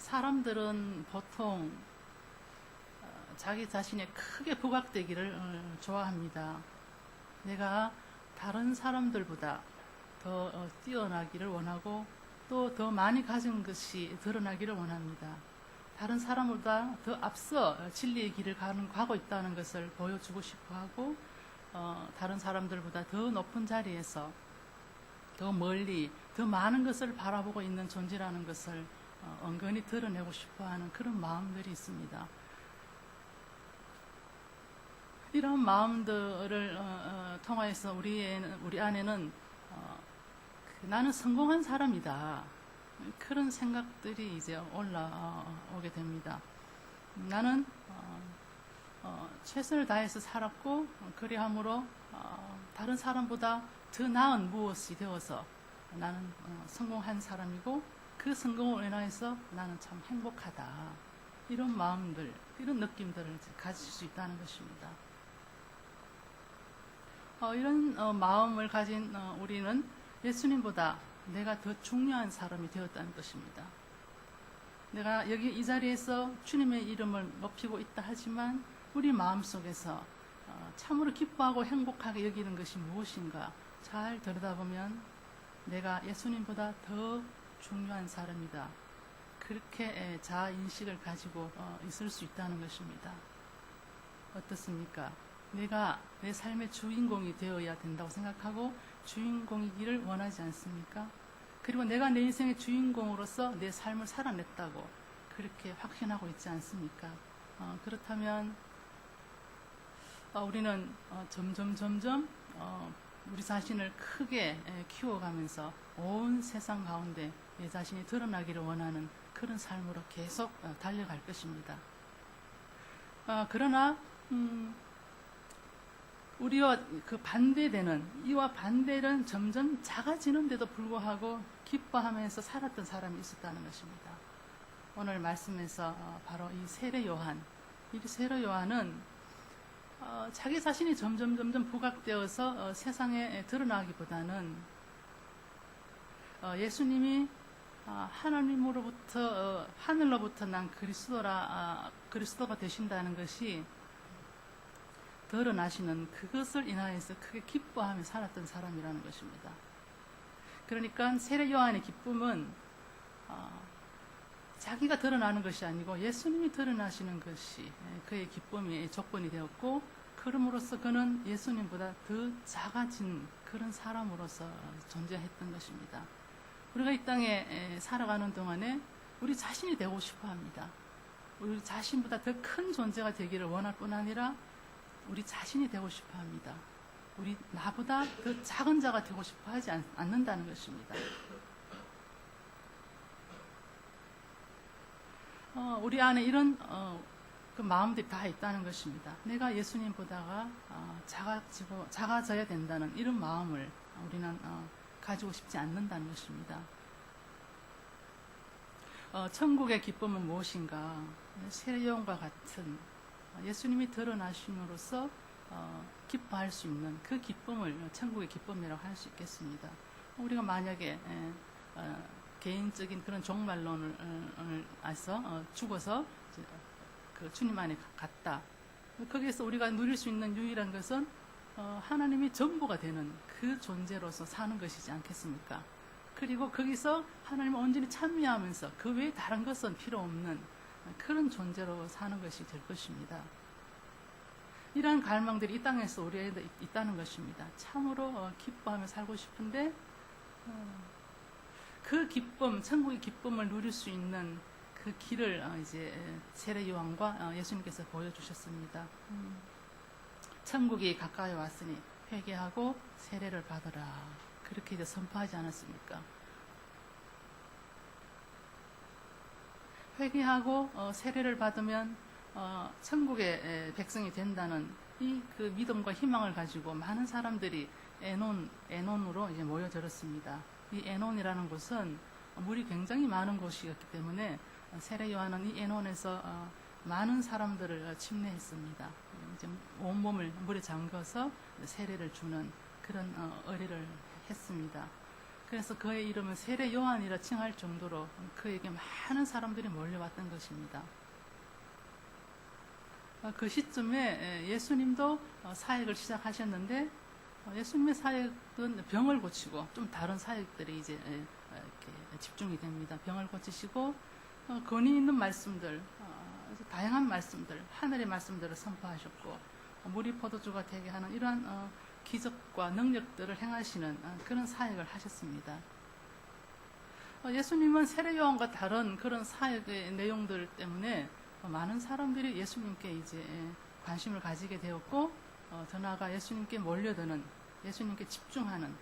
사람들은 보통 자기 자신이 크게 부각되기를 좋아합니다. 내가 다른 사람들보다 더 뛰어나기를 원하고 또 더 많이 가진 것이 드러나기를 원합니다. 다른 사람보다 더 앞서 진리의 길을 가고 있다는 것을 보여주고 싶어 하고 다른 사람들보다 더 높은 자리에서 더 멀리 더 많은 것을 바라보고 있는 존재라는 것을 은근히 드러내고 싶어 하는 그런 마음들이 있습니다. 이런 마음들을 통하여서 우리 안에는 나는 성공한 사람이다. 그런 생각들이 이제 올라오게 됩니다. 나는 최선을 다해서 살았고 그리함으로 다른 사람보다 더 나은 무엇이 되어서 나는 성공한 사람이고 그 성공을 인하여서 나는 참 행복하다. 이런 마음들, 이런 느낌들을 가질 수 있다는 것입니다. 이런 마음을 가진 우리는 예수님보다 내가 더 중요한 사람이 되었다는 것입니다. 내가 여기 이 자리에서 주님의 이름을 높이고 있다 하지만 우리 마음속에서 참으로 기뻐하고 행복하게 여기는 것이 무엇인가 잘 들여다보면 내가 예수님보다 더 중요한 사람이다. 그렇게 자아인식을 가지고 있을 수 있다는 것입니다. 어떻습니까? 내가 내 삶의 주인공이 되어야 된다고 생각하고 주인공이기를 원하지 않습니까? 그리고 내가 내 인생의 주인공으로서 내 삶을 살아냈다고 그렇게 확신하고 있지 않습니까? 그렇다면 우리는 점점 우리 자신을 크게 키워가면서 온 세상 가운데 내 자신이 드러나기를 원하는 그런 삶으로 계속 달려갈 것입니다. 그러나 우리와 그 반대되는 이와 반대는 점점 작아지는데도 불구하고 기뻐하면서 살았던 사람이 있었다는 것입니다. 오늘 말씀에서 바로 이 세례 요한, 이 세례 요한은 자기 자신이 점점 부각되어서 세상에 드러나기보다는 예수님이 하나님으로부터 하늘로부터 난 그리스도가 되신다는 것이 드러나시는 그것을 인하여서 크게 기뻐하며 살았던 사람이라는 것입니다. 그러니까 세례 요한의 기쁨은 자기가 드러나는 것이 아니고 예수님이 드러나시는 것이 그의 기쁨의 조건이 되었고 그럼으로써 그는 예수님보다 더 작아진 그런 사람으로서 존재했던 것입니다. 우리가 이 땅에 살아가는 동안에 우리 자신이 되고 싶어 합니다. 우리 자신보다 더 큰 존재가 되기를 원할 뿐 아니라 우리 자신이 되고 싶어 합니다. 우리 나보다 더 작은 자가 되고 싶어 하지 않는다는 것입니다. 우리 안에 이런 그 마음들이 다 있다는 것입니다. 내가 예수님보다가 작아져야 된다는 이런 마음을 우리는 가지고 싶지 않는다는 것입니다. 천국의 기쁨은 무엇인가? 세례요한과 같은 예수님이 드러나심으로써 기뻐할 수 있는 그 기쁨을 천국의 기쁨이라고 할 수 있겠습니다. 우리가 만약에 개인적인 그런 종말론을 해서 죽어서 그 주님 안에 갔다. 거기에서 우리가 누릴 수 있는 유일한 것은 하나님이 전부가 되는 그 존재로서 사는 것이지 않겠습니까? 그리고 거기서 하나님을 온전히 찬미하면서 그 외에 다른 것은 필요 없는 그런 존재로 사는 것이 될 것입니다. 이러한 갈망들이 이 땅에서 우리에게 있다는 것입니다. 참으로 기뻐하며 살고 싶은데 그 기쁨, 천국의 기쁨을 누릴 수 있는 그 길을 이제 세례 요한과 예수님께서 보여주셨습니다. 천국이 가까이 왔으니 회개하고 세례를 받으라. 그렇게 이제 선포하지 않았습니까? 회개하고 세례를 받으면 천국의 백성이 된다는 이 그 믿음과 희망을 가지고 많은 사람들이 에논으로 이제 모여들었습니다. 이 에논이라는 곳은 물이 굉장히 많은 곳이었기 때문에 세례 요한은 이 에논에서 많은 사람들을 침례했습니다. 이제 온몸을 물에 잠가서 세례를 주는 그런 의례를 했습니다. 그래서 그의 이름은 세례 요한이라 칭할 정도로 그에게 많은 사람들이 몰려왔던 것입니다. 그 시점에 예수님도 사역을 시작하셨는데 예수님의 사역은 병을 고치고 좀 다른 사역들이 이제 이렇게 집중이 됩니다. 병을 고치시고 권위 있는 말씀들, 다양한 말씀들, 하늘의 말씀들을 선포하셨고 물이 포도주가 되게 하는 이러한 기적과 능력들을 행하시는 그런 사역을 하셨습니다. 예수님은 세례 요한과 다른 그런 사역의 내용들 때문에 많은 사람들이 예수님께 이제 관심을 가지게 되었고 더 나아가 예수님께 몰려드는, 예수님께 집중하는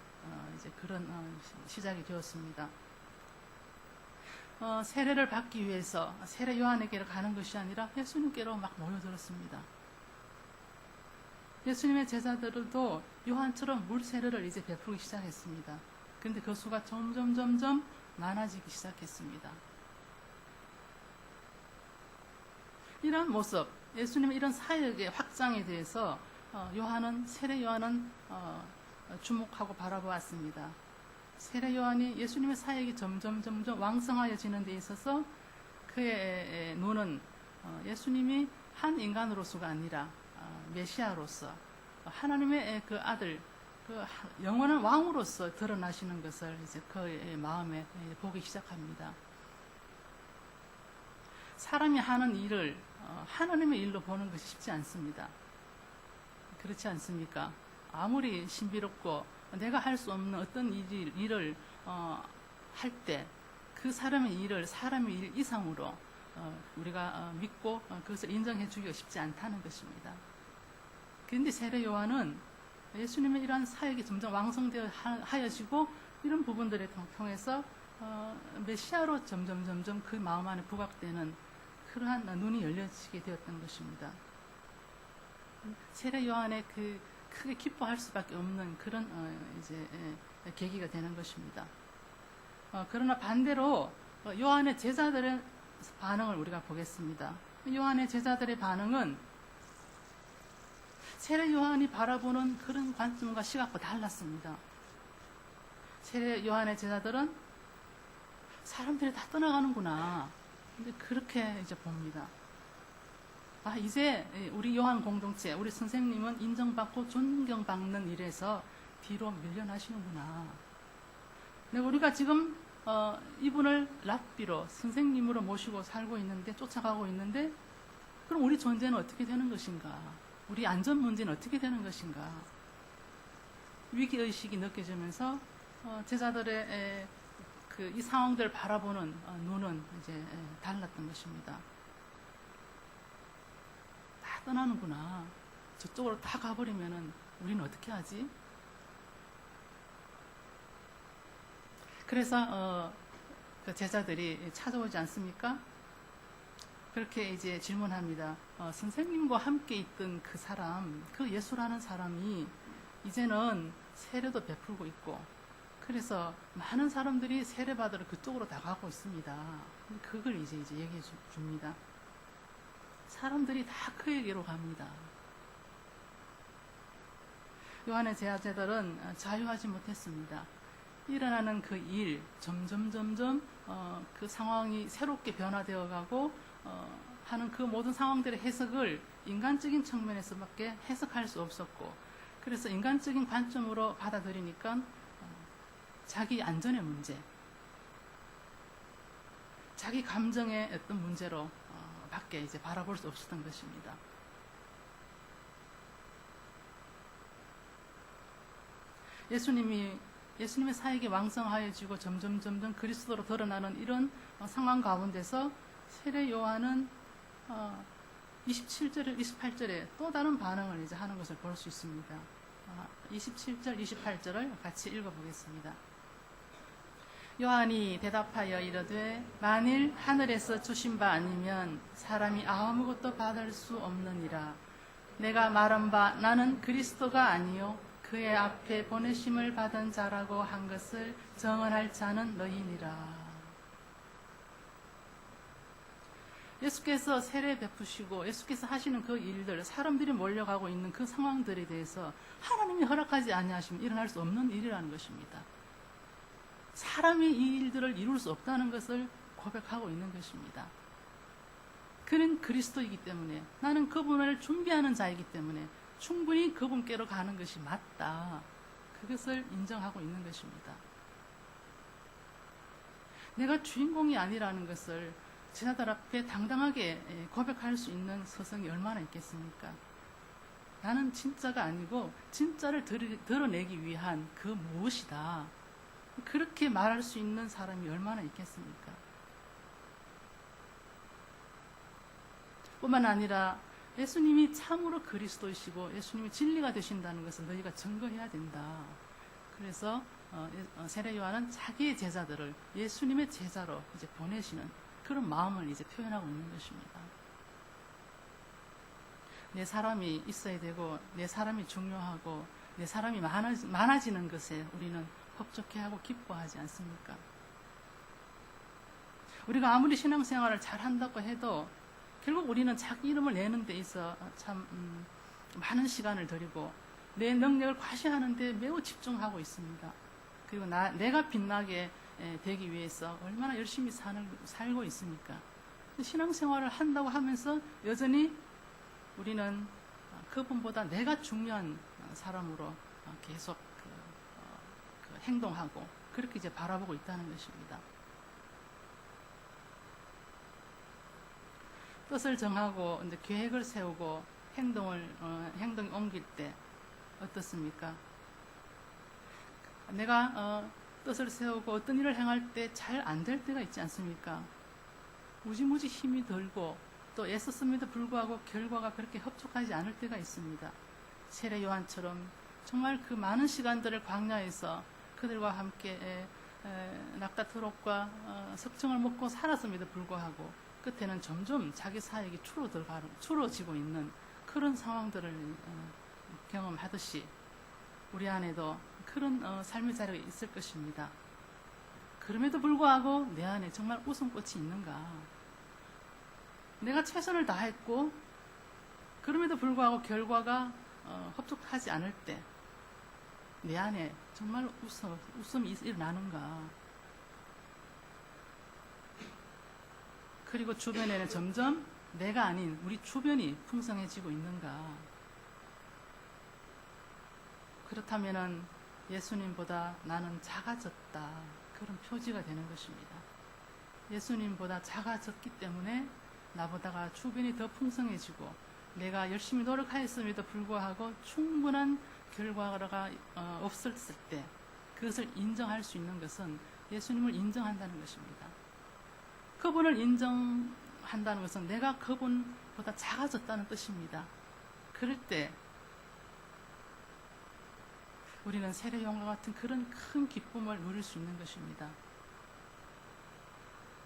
이제 그런 시작이 되었습니다. 세례를 받기 위해서 세례 요한에게로 가는 것이 아니라 예수님께로 막 모여들었습니다. 예수님의 제자들도 요한처럼 물 세례를 이제 베풀기 시작했습니다. 그런데 그 수가 점점 많아지기 시작했습니다. 이런 모습, 예수님의 이런 사역의 확장에 대해서 세례 요한은 주목하고 바라보았습니다. 세례 요한이 예수님의 사역이 점점 왕성하여지는 데 있어서 그의 눈은 예수님이 한 인간으로서가 아니라 메시아로서 하나님의 그 아들, 그 영원한 왕으로서 드러나시는 것을 이제 그의 마음에 보기 시작합니다. 사람이 하는 일을 하나님의 일로 보는 것이 쉽지 않습니다. 그렇지 않습니까? 아무리 신비롭고 내가 할 수 없는 어떤 일을 할 때 그 사람의 일을 사람의 일 이상으로 우리가 믿고 그것을 인정해 주기가 쉽지 않다는 것입니다. 그런데 세례 요한은 예수님의 이러한 사역이 점점 왕성되어 하여지고 이런 부분들을 통해서 메시아로 점점 그 마음 안에 부각되는 그러한 눈이 열려지게 되었던 것입니다. 세례 요한의 그 크게 기뻐할 수밖에 없는 그런 이제 계기가 되는 것입니다. 그러나 반대로 요한의 제자들의 반응을 우리가 보겠습니다. 요한의 제자들의 반응은 세례 요한이 바라보는 그런 관점과 시각과 달랐습니다. 세례 요한의 제자들은 사람들이 다 떠나가는구나. 근데 그렇게 이제 봅니다. 이제 우리 요한 공동체, 우리 선생님은 인정받고 존경받는 일에서 뒤로 밀려나시는구나. 우리가 지금 이분을 랍비로, 선생님으로 모시고 살고 있는데, 쫓아가고 있는데, 그럼 우리 존재는 어떻게 되는 것인가? 우리 안전 문제는 어떻게 되는 것인가? 위기의식이 느껴지면서 제자들의 이 상황들을 바라보는 눈은 이제 달랐던 것입니다. 다 떠나는구나. 저쪽으로 다 가버리면은 우리는 어떻게 하지? 그래서 그 제자들이 찾아오지 않습니까? 그렇게 이제 질문합니다. 선생님과 함께 있던 그 사람, 그 예수라는 사람이 이제는 세례도 베풀고 있고, 그래서 많은 사람들이 세례받으러 그쪽으로 다 가고 있습니다. 그걸 이제 얘기해 줍니다. 사람들이 다 그에게로 갑니다. 요한의 제자들은 자유하지 못했습니다. 일어나는 그 일, 점점 그 상황이 새롭게 변화되어 가고 하는 그 모든 상황들의 해석을 인간적인 측면에서밖에 해석할 수 없었고, 그래서 인간적인 관점으로 받아들이니까 자기 안전의 문제, 자기 감정의 어떤 문제로 밖에 이제 바라볼 수 없었던 것입니다. 예수님의 사역이 왕성하여지고 점점 그리스도로 드러나는 이런 상황 가운데서 세례 요한은 27절, 28절에 또 다른 반응을 이제 하는 것을 볼 수 있습니다. 27절, 28절을 같이 읽어보겠습니다. 요한이 대답하여 이르되 만일 하늘에서 주신 바 아니면 사람이 아무것도 받을 수 없느니라. 내가 말한 바 나는 그리스도가 아니요 그의 앞에 보내심을 받은 자라고 한 것을 증언할 자는 너희니라. 예수께서 세례 베푸시고 예수께서 하시는 그 일들, 사람들이 몰려가고 있는 그 상황들에 대해서 하나님이 허락하지 아니하시면 일어날 수 없는 일이라는 것입니다. 사람이 이 일들을 이룰 수 없다는 것을 고백하고 있는 것입니다. 그는 그리스도이기 때문에, 나는 그분을 준비하는 자이기 때문에 충분히 그분께로 가는 것이 맞다. 그것을 인정하고 있는 것입니다. 내가 주인공이 아니라는 것을 제자들 앞에 당당하게 고백할 수 있는 서성이 얼마나 있겠습니까? 나는 진짜가 아니고 진짜를 드러내기 위한 그 무엇이다. 그렇게 말할 수 있는 사람이 얼마나 있겠습니까? 뿐만 아니라 예수님이 참으로 그리스도이시고 예수님이 진리가 되신다는 것을 너희가 증거해야 된다. 그래서 세례 요한은 자기의 제자들을 예수님의 제자로 이제 보내시는 그런 마음을 이제 표현하고 있는 것입니다. 내 사람이 있어야 되고 내 사람이 중요하고 내 사람이 많아지는 것에 우리는 흡족해하고 기뻐하지 않습니까? 우리가 아무리 신앙생활을 잘한다고 해도 결국 우리는 자기 이름을 내는 데 있어 참 많은 시간을 들이고 내 능력을 과시하는 데 매우 집중하고 있습니다. 그리고 내가 빛나게 되기 위해서 얼마나 열심히 살고 있습니까? 신앙생활을 한다고 하면서 여전히 우리는 그분보다 내가 중요한 사람으로 계속 행동하고 그렇게 이제 바라보고 있다는 것입니다. 뜻을 정하고 이제 계획을 세우고 행동이 옮길 때 어떻습니까? 내가 뜻을 세우고 어떤 일을 행할 때 잘 안 될 때가 있지 않습니까? 무지무지 힘이 들고 또 애썼음에도 불구하고 결과가 그렇게 흡족하지 않을 때가 있습니다. 세례 요한처럼 정말 그 많은 시간들을 광야에서 그들과 함께 낙타 트롯과 석청을 먹고 살았음에도 불구하고 끝에는 점점 자기 사역이 줄어지고 있는 그런 상황들을 경험하듯이 우리 안에도 그런 삶의 자리가 있을 것입니다. 그럼에도 불구하고 내 안에 정말 웃음꽃이 있는가? 내가 최선을 다했고 그럼에도 불구하고 결과가 흡족하지 않을 때 내 안에 정말 웃음이 일어나는가? 그리고 주변에는 점점 내가 아닌 우리 주변이 풍성해지고 있는가? 그렇다면은 예수님보다 나는 작아졌다. 그런 표지가 되는 것입니다. 예수님보다 작아졌기 때문에 나보다가 주변이 더 풍성해지고 내가 열심히 노력하였음에도 불구하고 충분한 결과가 없었을 때 그것을 인정할 수 있는 것은 예수님을 인정한다는 것입니다. 그분을 인정한다는 것은 내가 그분보다 작아졌다는 뜻입니다. 그럴 때 우리는 세례요한과 같은 그런 큰 기쁨을 누릴 수 있는 것입니다.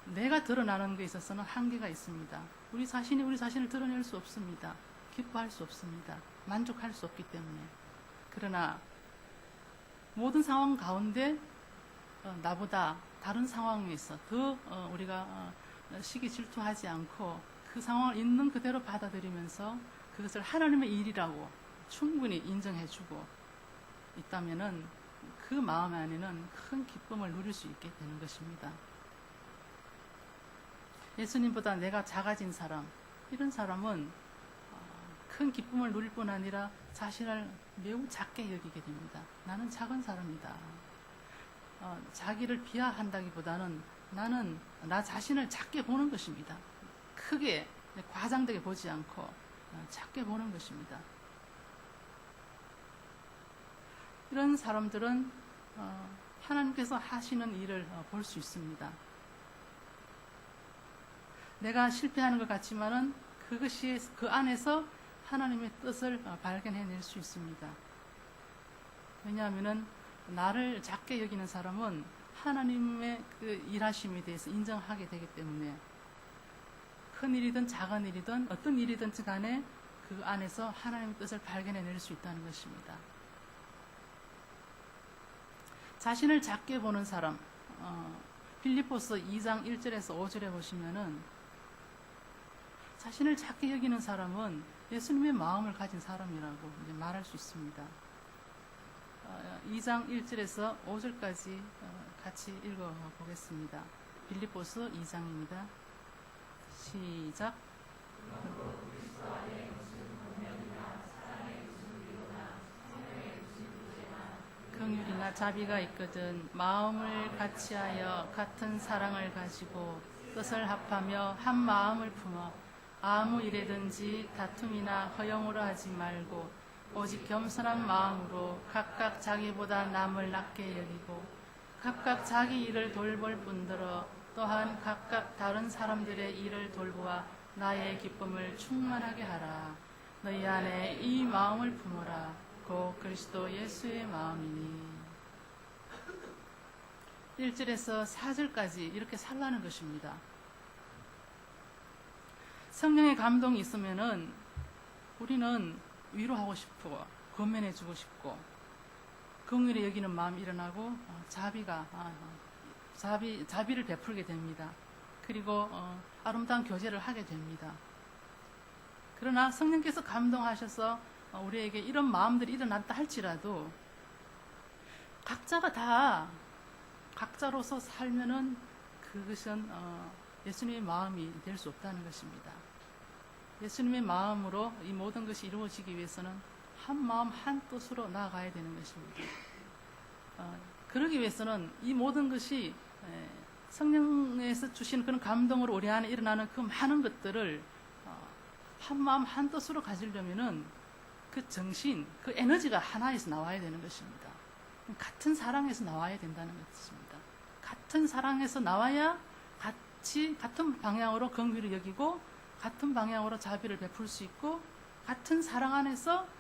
내가 드러나는 데 있어서는 한계가 있습니다. 우리 자신을 드러낼 수 없습니다. 기뻐할 수 없습니다. 만족할 수 없기 때문에. 그러나 모든 상황 가운데 나보다 다른 상황에서 더 우리가 시기 질투하지 않고 그 상황을 있는 그대로 받아들이면서 그것을 하나님의 일이라고 충분히 인정해주고 있다면은 그 마음 안에는 큰 기쁨을 누릴 수 있게 되는 것입니다. 예수님보다 내가 작아진 사람, 이런 사람은 큰 기쁨을 누릴 뿐 아니라 자신을 매우 작게 여기게 됩니다. 나는 작은 사람이다. 자기를 비하한다기보다는 나는 나 자신을 작게 보는 것입니다. 크게 과장되게 보지 않고 작게 보는 것입니다. 이런 사람들은 하나님께서 하시는 일을 볼 수 있습니다. 내가 실패하는 것 같지만은 그것이 그 안에서 하나님의 뜻을 발견해낼 수 있습니다. 왜냐하면은 나를 작게 여기는 사람은 하나님의 그 일하심에 대해서 인정하게 되기 때문에 큰 일이든 작은 일이든 어떤 일이든 간에 그 안에서 하나님의 뜻을 발견해낼 수 있다는 것입니다. 자신을 작게 보는 사람, 빌립보서 2장 1절에서 5절에 보시면은 자신을 작게 여기는 사람은 예수님의 마음을 가진 사람이라고 이제 말할 수 있습니다. 2장 1절에서 5절까지 같이 읽어보겠습니다. 빌립보서 2장입니다. 시작. 긍휼이나 자비가 있거든 마음을 같이하여 같은 사랑을 가지고 뜻을 합하며 한 마음을 품어 아무 일에든지 다툼이나 허영으로 하지 말고 오직 겸손한 마음으로 각각 자기보다 남을 낮게 여기고 각각 자기 일을 돌볼 뿐더러 또한 각각 다른 사람들의 일을 돌보아 나의 기쁨을 충만하게 하라. 너희 안에 이 마음을 품어라. 곧 그리스도 예수의 마음이니. 1절에서 4절까지 이렇게 살라는 것입니다. 성령의 감동이 있으면은 우리는 위로하고 싶고 권면해주고 싶고 긍휼히 여기는 마음이 일어나고 자비를 베풀게 됩니다. 그리고 아름다운 교제를 하게 됩니다. 그러나 성령께서 감동하셔서 우리에게 이런 마음들이 일어났다 할지라도 각자가 다 각자로서 살면은 그것은 예수님의 마음이 될 수 없다는 것입니다. 예수님의 마음으로 이 모든 것이 이루어지기 위해서는 한 마음 한 뜻으로 나아가야 되는 것입니다. 그러기 위해서는 이 모든 것이 성령에서 주신 그런 감동으로 우리 안에 일어나는 그 많은 것들을 한 마음 한 뜻으로 가지려면은 그 정신, 그 에너지가 하나에서 나와야 되는 것입니다. 같은 사랑에서 나와야 된다는 것입니다. 같은 사랑에서 나와야 같은 방향으로 긍휼을 여기고 같은 방향으로 자비를 베풀 수 있고 같은 사랑 안에서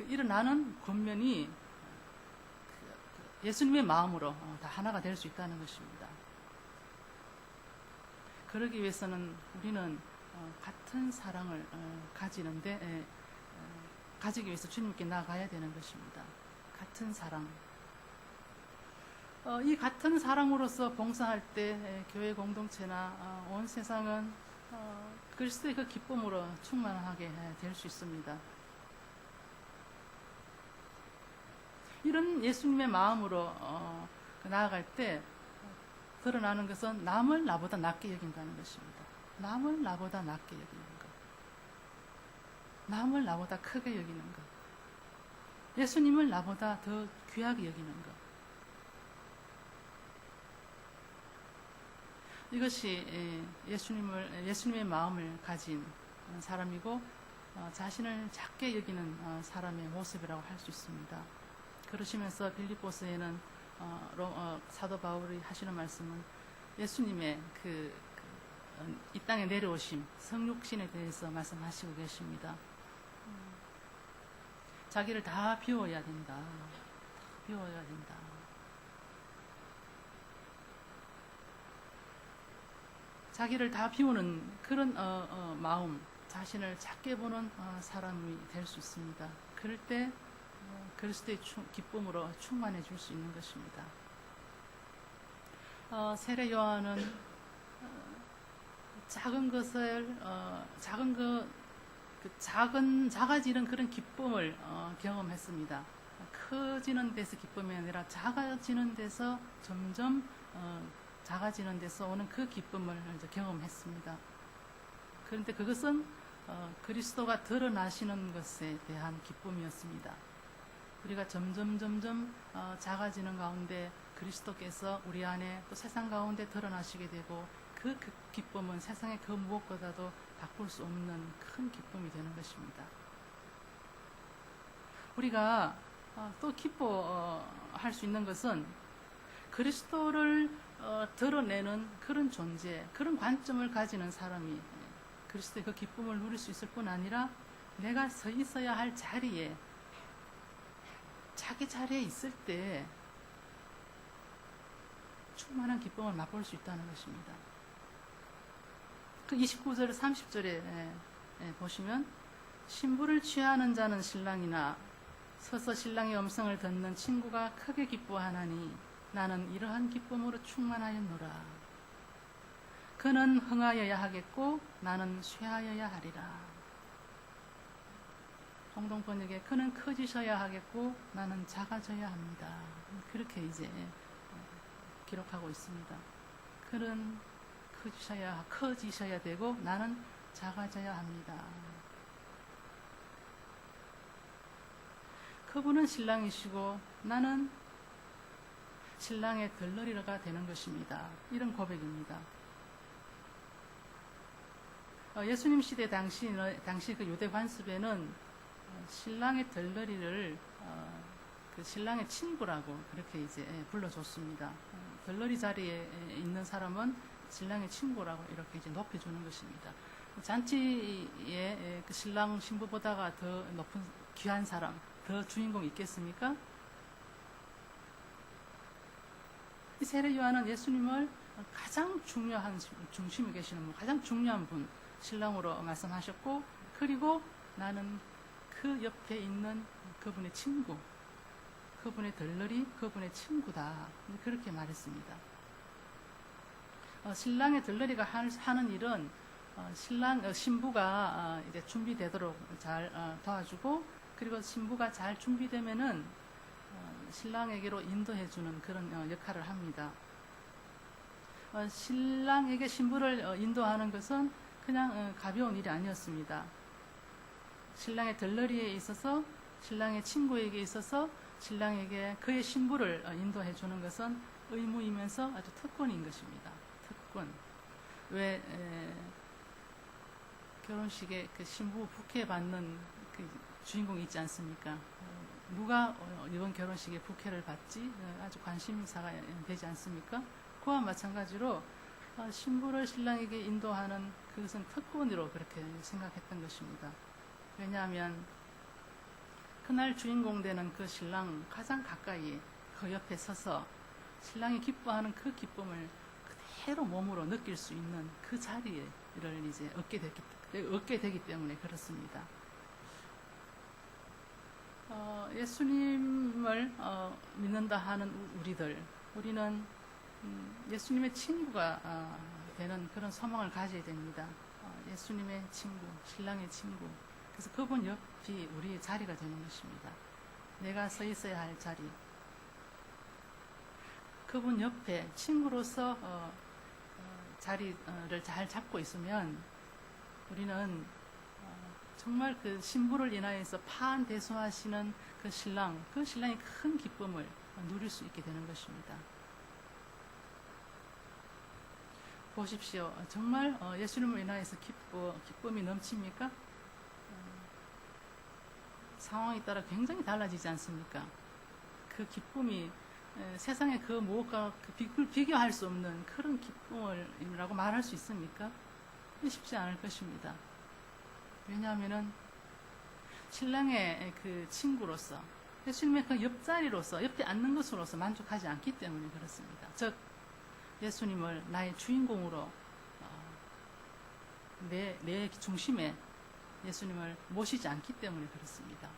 일어나는 권면이 예수님의 마음으로 다 하나가 될 수 있다는 것입니다. 그러기 위해서는 우리는 같은 사랑을 가지기 위해서 주님께 나아가야 되는 것입니다. 같은 사랑. 이 같은 사랑으로서 봉사할 때 교회 공동체나 온 세상은 그리스도의 그 기쁨으로 충만하게 될 수 있습니다. 이런 예수님의 마음으로 나아갈 때 드러나는 것은 남을 나보다 낮게 여긴다는 것입니다. 남을 나보다 낮게 여기는 것. 남을 나보다 크게 여기는 것. 예수님을 나보다 더 귀하게 여기는 것. 이것이 예수님의 마음을 가진 사람이고 자신을 작게 여기는 사람의 모습이라고 할 수 있습니다. 그러시면서 빌립보서에는 사도 바울이 하시는 말씀은 예수님의 이 땅에 내려오심, 성육신에 대해서 말씀하시고 계십니다. 자기를 다 비워야 된다. 비워야 된다. 자기를 다 비우는 그런 마음, 자신을 작게 보는 사람이 될 수 있습니다. 그럴 때 그리스도의 기쁨으로 충만해 줄 수 있는 것입니다. 세례 요한은 작아지는 그런 기쁨을 경험했습니다. 커지는 데서 기쁨이 아니라 작아지는 데서 점점 작아지는 데서 오는 그 기쁨을 이제 경험했습니다. 그런데 그것은 그리스도가 드러나시는 것에 대한 기쁨이었습니다. 우리가 점점 작아지는 가운데 그리스도께서 우리 안에 또 세상 가운데 드러나시게 되고 그 기쁨은 세상의 그 무엇보다도 바꿀 수 없는 큰 기쁨이 되는 것입니다. 우리가 또 기뻐할 수 있는 것은 그리스도를 드러내는 그런 존재, 그런 관점을 가지는 사람이 그리스도의 그 기쁨을 누릴 수 있을 뿐 아니라 내가 서 있어야 할 자리에 자기 자리에 있을 때 충만한 기쁨을 맛볼 수 있다는 것입니다. 그 29절 30절에 보시면 신부를 취하는 자는 신랑이나 서서 신랑의 음성을 듣는 친구가 크게 기뻐하나니 나는 이러한 기쁨으로 충만하였노라. 그는 흥하여야 하겠고 나는 쇠하여야 하리라. 공동번역에 그는 커지셔야 하겠고 나는 작아져야 합니다. 그렇게 이제 기록하고 있습니다. 그는 커지셔야 되고 나는 작아져야 합니다. 그분은 신랑이시고 나는 신랑의 덜러리가 되는 것입니다. 이런 고백입니다. 예수님 시대 당시 그 유대 관습에는 신랑의 덜러리를 그 신랑의 친구라고 그렇게 이제 불러줬습니다. 덜러리 자리에 있는 사람은 신랑의 친구라고 이렇게 이제 높여주는 것입니다. 잔치에 그 신랑 신부보다가 더 높은 귀한 사람, 더 주인공 있겠습니까? 이 세례 요한은 예수님을 가장 중요한 중심에 계시는 분, 가장 중요한 분, 신랑으로 말씀하셨고, 그리고 나는 그 옆에 있는 그분의 친구, 그분의 덜러리, 그분의 친구다. 그렇게 말했습니다. 신랑의 덜러리가 하는 일은 신부가 이제 준비되도록 잘 도와주고, 그리고 신부가 잘 준비되면은 신랑에게로 인도해주는 그런 역할을 합니다. 신랑에게 신부를 인도하는 것은 그냥 가벼운 일이 아니었습니다. 신랑의 덜러리에 있어서, 신랑의 친구에게 있어서 신랑에게 그의 신부를 인도해주는 것은 의무이면서 아주 특권인 것입니다. 특권. 왜 결혼식에 그 신부 부케 받는 그 주인공이 있지 않습니까? 누가 이번 결혼식에 부케를 받지? 아주 관심사가 되지 않습니까? 그와 마찬가지로 신부를 신랑에게 인도하는 그것은 특권으로 그렇게 생각했던 것입니다. 왜냐하면 그날 주인공 되는 그 신랑 가장 가까이 그 옆에 서서 신랑이 기뻐하는 그 기쁨을 그대로 몸으로 느낄 수 있는 그 자리를 이제 얻게 되기 때문에 그렇습니다. 예수님을 믿는다 하는 우리는 예수님의 친구가 되는 그런 소망을 가져야 됩니다. 예수님의 친구, 신랑의 친구. 그래서 그분 옆이 우리의 자리가 되는 것입니다. 내가 서 있어야 할 자리. 그분 옆에 친구로서 자리를 잘 잡고 있으면 우리는 정말 그 신부를 인하여서 파한대소하시는 그 신랑이 큰 기쁨을 누릴 수 있게 되는 것입니다. 보십시오. 정말 예수님을 인하여서 기쁨이 넘칩니까? 상황에 따라 굉장히 달라지지 않습니까? 그 기쁨이 세상의 그 무엇과 비교할 수 없는 그런 기쁨이라고 말할 수 있습니까? 쉽지 않을 것입니다. 왜냐하면은 신랑의 그 친구로서 예수님의 그 옆자리로서 옆에 앉는 것으로서 만족하지 않기 때문에 그렇습니다. 즉 예수님을 나의 주인공으로 내 중심에 예수님을 모시지 않기 때문에 그렇습니다.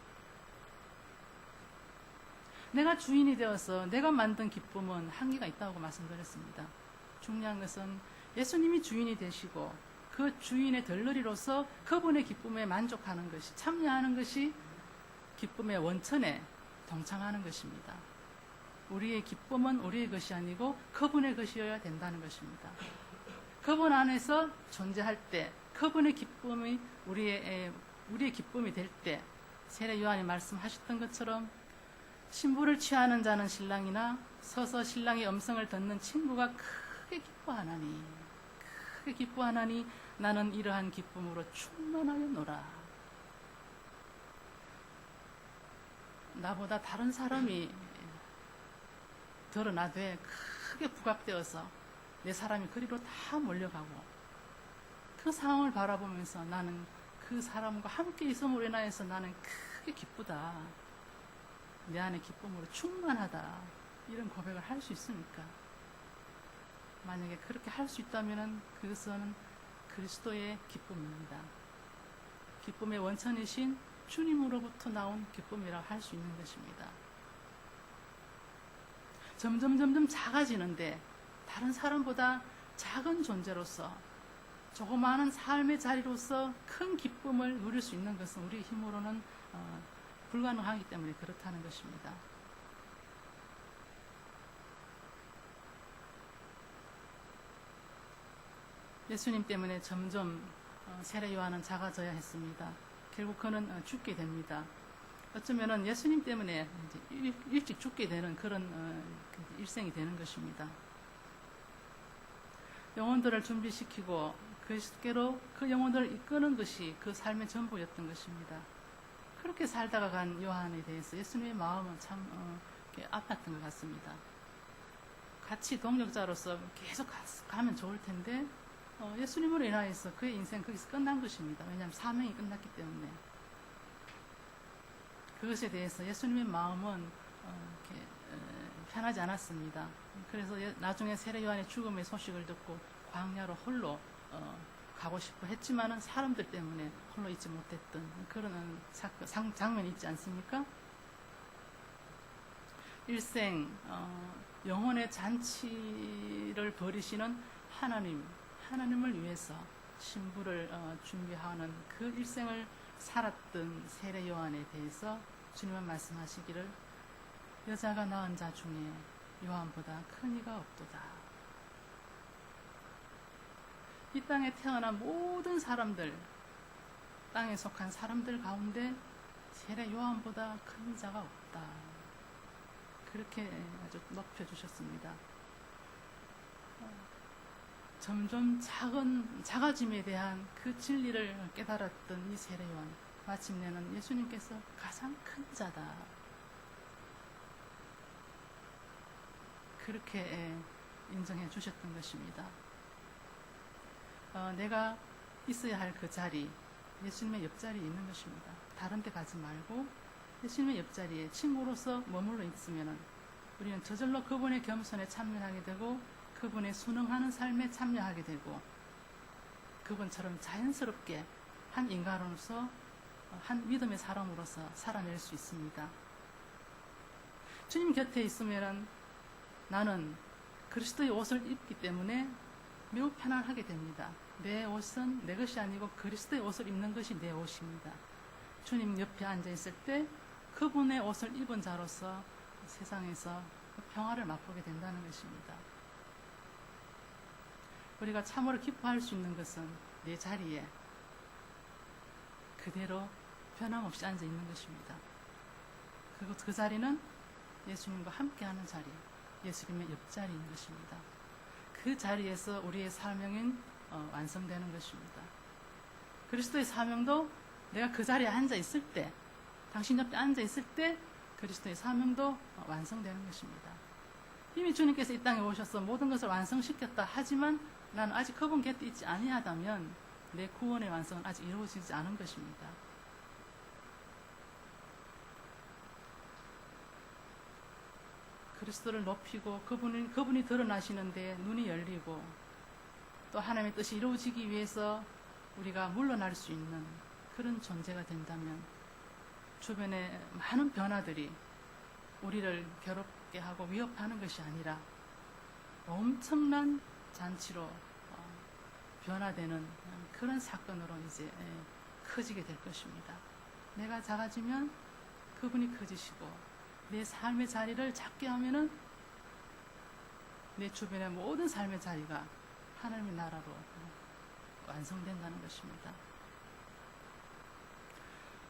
내가 주인이 되어서 내가 만든 기쁨은 한계가 있다고 말씀드렸습니다. 중요한 것은 예수님이 주인이 되시고 그 주인의 덜러리로서 그분의 기쁨에 만족하는 것이, 참여하는 것이 기쁨의 원천에 동참하는 것입니다. 우리의 기쁨은 우리의 것이 아니고 그분의 것이어야 된다는 것입니다. 그분 안에서 존재할 때 그분의 기쁨이 우리의 기쁨이 될 때 세례 요한이 말씀하셨던 것처럼 신부를 취하는 자는 신랑이나 서서 신랑의 음성을 듣는 친구가 크게 기뻐하나니 나는 이러한 기쁨으로 충만하였노라. 나보다 다른 사람이 드러나되 크게 부각되어서 내 사람이 그리로 다 몰려가고 그 상황을 바라보면서 나는 그 사람과 함께 있음으로 인하여서 나는 크게 기쁘다. 내 안에 기쁨으로 충만하다. 이런 고백을 할 수 있습니까? 만약에 그렇게 할 수 있다면 그것은 그리스도의 기쁨입니다. 기쁨의 원천이신 주님으로부터 나온 기쁨이라고 할 수 있는 것입니다. 점점 작아지는데 다른 사람보다 작은 존재로서 조그마한 삶의 자리로서 큰 기쁨을 누릴 수 있는 것은 우리 힘으로는 불가능하기 때문에 그렇다는 것입니다. 예수님 때문에 점점 세례 요한은 작아져야 했습니다. 결국 그는 죽게 됩니다. 어쩌면은 예수님 때문에 이제 일찍 죽게 되는 그런 일생이 되는 것입니다. 영혼들을 준비시키고 그리스도께로 그 영혼들을 이끄는 것이 그 삶의 전부였던 것입니다. 그렇게 살다가 간 요한에 대해서 예수님의 마음은 참 아팠던 것 같습니다. 같이 동역자로서 계속 가면 좋을 텐데 예수님으로 인하여서 그의 인생 거기서 끝난 것입니다. 왜냐하면 사명이 끝났기 때문에. 그것에 대해서 예수님의 마음은 편하지 않았습니다. 그래서 나중에 세례 요한의 죽음의 소식을 듣고 광야로 홀로 가고 싶어 했지만은 사람들 때문에 홀로 있지 못했던 그런 장면이 있지 않습니까? 일생 영혼의 잔치를 벌이시는 하나님을 위해서 신부를 준비하는 그 일생을 살았던 세례 요한에 대해서 주님은 말씀하시기를 여자가 낳은 자 중에 요한보다 큰 이가 없도다. 이 땅에 태어난 모든 사람들, 땅에 속한 사람들 가운데 세례 요한보다 큰 자가 없다. 그렇게 아주 높여주셨습니다. 점점 작아짐에 대한 그 진리를 깨달았던 이 세례 요한, 마침내는 예수님께서 가장 큰 자다. 그렇게 인정해 주셨던 것입니다. 내가 있어야 할 그 자리, 예수님의 옆자리에 있는 것입니다. 다른 데 가지 말고 예수님의 옆자리에 친구로서 머물러 있으면 우리는 저절로 그분의 겸손에 참여하게 되고 그분의 순응하는 삶에 참여하게 되고 그분처럼 자연스럽게 한 인간으로서 한 믿음의 사람으로서 살아낼 수 있습니다. 주님 곁에 있으면 나는 그리스도의 옷을 입기 때문에 매우 편안하게 됩니다. 내 옷은 내 것이 아니고 그리스도의 옷을 입는 것이 내 옷입니다. 주님 옆에 앉아 있을 때 그분의 옷을 입은 자로서 세상에서 평화를 맛보게 된다는 것입니다. 우리가 참으로 기뻐할 수 있는 것은 내 자리에 그대로 변함없이 앉아 있는 것입니다. 그 자리는 예수님과 함께하는 자리, 예수님의 옆자리인 것입니다. 그 자리에서 우리의 사명은 완성되는 것입니다. 그리스도의 사명도 내가 그 자리에 앉아 있을 때, 당신 옆에 앉아 있을 때 그리스도의 사명도 완성되는 것입니다. 이미 주님께서 이 땅에 오셔서 모든 것을 완성시켰다 하지만 나는 아직 그분 곁에 있지 아니하다면 내 구원의 완성은 아직 이루어지지 않은 것입니다. 그리스도를 높이고 그분이 드러나시는데 눈이 열리고 또 하나님의 뜻이 이루어지기 위해서 우리가 물러날 수 있는 그런 존재가 된다면 주변에 많은 변화들이 우리를 괴롭게 하고 위협하는 것이 아니라 엄청난 잔치로 변화되는 그런 사건으로 이제 커지게 될 것입니다. 내가 작아지면 그분이 커지시고 내 삶의 자리를 작게 하면은 내 주변의 모든 삶의 자리가 하나님의 나라로 완성된다는 것입니다.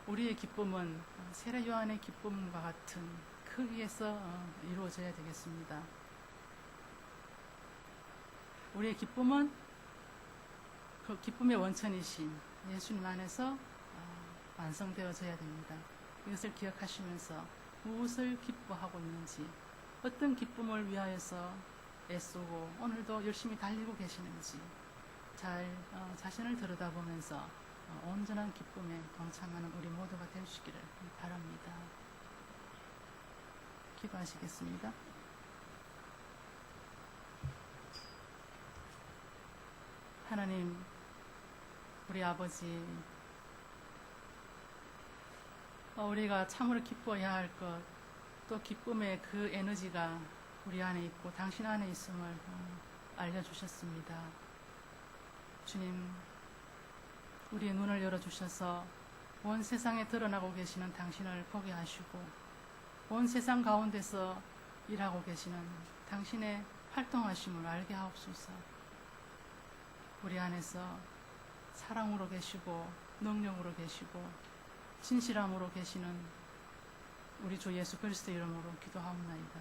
우리의 기쁨은 세례 요한의 기쁨과 같은 크기에서 이루어져야 되겠습니다. 우리의 기쁨은 그 기쁨의 원천이신 예수님 안에서 완성되어져야 됩니다. 이것을 기억하시면서 무엇을 기뻐하고 있는지, 어떤 기쁨을 위하여서 애쓰고 오늘도 열심히 달리고 계시는지 잘 자신을 들여다보면서 온전한 기쁨에 동참하는 우리 모두가 되시기를 바랍니다. 기도하시겠습니다. 하나님, 우리 아버지, 우리가 참으로 기뻐해야 할 것, 또 기쁨의 그 에너지가 우리 안에 있고 당신 안에 있음을 알려주셨습니다. 주님, 우리의 눈을 열어주셔서 온 세상에 드러나고 계시는 당신을 보게 하시고 온 세상 가운데서 일하고 계시는 당신의 활동하심을 알게 하옵소서. 우리 안에서 사랑으로 계시고 능력으로 계시고 진실함으로 계시는 우리 주 예수 그리스도 이름으로 기도하옵나이다.